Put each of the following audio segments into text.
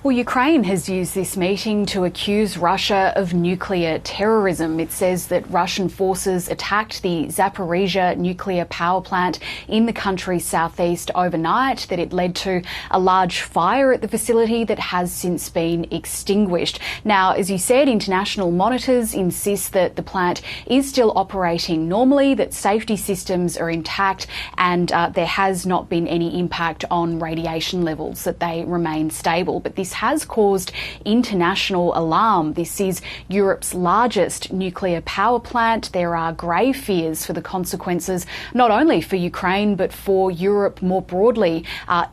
Well, Ukraine has used this meeting to accuse Russia of nuclear terrorism. It says that Russian forces attacked the Zaporizhzhia nuclear power plant in the country's southeast overnight, that it led to a large fire at the facility that has since been extinguished. Now, as you said, international monitors insist that the plant is still operating normally, that safety systems are intact, and there has not been any impact on radiation levels, that they remain stable. But this has caused international alarm. This is Europe's largest nuclear power plant. There are grave fears for the consequences, not only for Ukraine, but for Europe more broadly,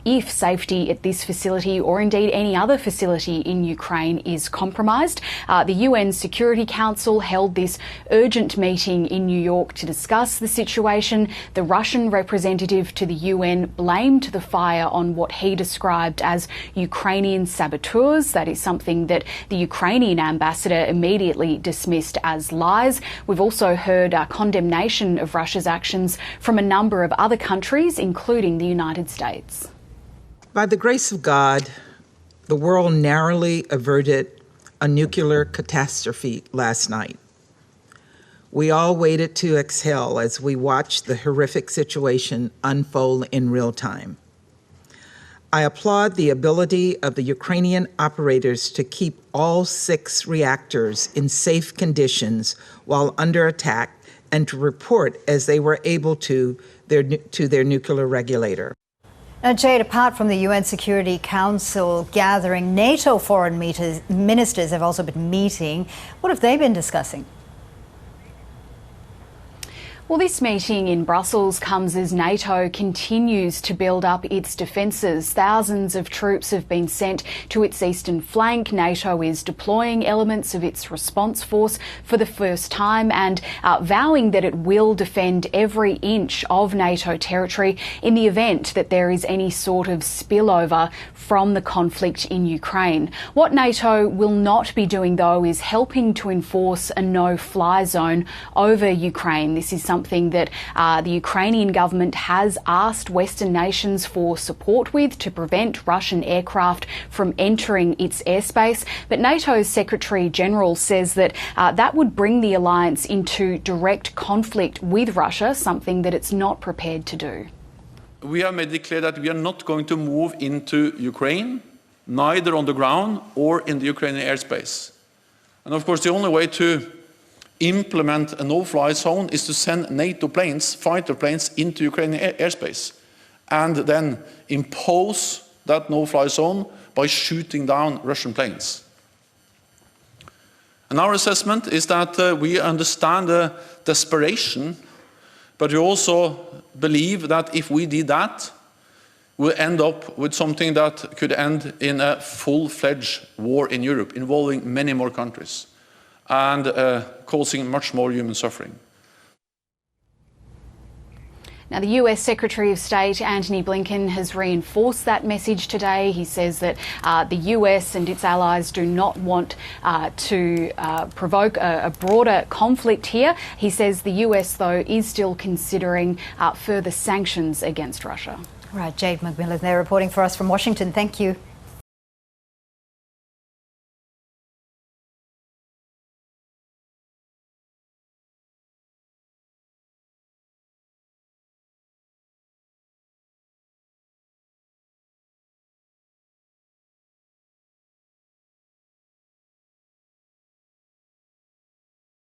if safety at this facility or indeed any other facility in Ukraine is compromised. The UN Security Council held this urgent meeting in New York to discuss the situation. The Russian representative to the UN blamed the fire on what he described as Ukrainian saboteurs. That is something that the Ukrainian ambassador immediately dismissed as lies. We've also heard condemnation of Russia's actions from a number of other countries, including the United States. By the grace of God, the world narrowly averted a nuclear catastrophe last night. We all waited to exhale as we watched the horrific situation unfold in real time. I applaud the ability of the Ukrainian operators to keep all 6 reactors in safe conditions while under attack and to report as they were able to their nuclear regulator. Now, Jade, apart from the UN Security Council gathering, NATO foreign ministers have also been meeting. What have they been discussing? Well, this meeting in Brussels comes as NATO continues to build up its defences. Thousands of troops have been sent to its eastern flank. NATO is deploying elements of its response force for the first time and vowing that it will defend every inch of NATO territory in the event that there is any sort of spillover from the conflict in Ukraine. What NATO will not be doing, though, is helping to enforce a no-fly zone over Ukraine. This is something that the Ukrainian government has asked Western nations for support with to prevent Russian aircraft from entering its airspace. But NATO's Secretary General says that that would bring the alliance into direct conflict with Russia, something that it's not prepared to do. We have made it clear that we are not going to move into Ukraine, neither on the ground or in the Ukrainian airspace. And of course, the only way to implement a no-fly zone is to send NATO planes, fighter planes, into Ukrainian airspace and then impose that no-fly zone by shooting down Russian planes. And our assessment is that we understand the desperation, but we also believe that if we did that, we'll end up with something that could end in a full-fledged war in Europe, involving many more countries and causing much more human suffering. Now, the US Secretary of State Antony Blinken has reinforced that message today. He says that the US and its allies do not want to provoke a broader conflict here. He says the US, though, is still considering further sanctions against Russia. Right, Jade McMillan there reporting for us from Washington. Thank you.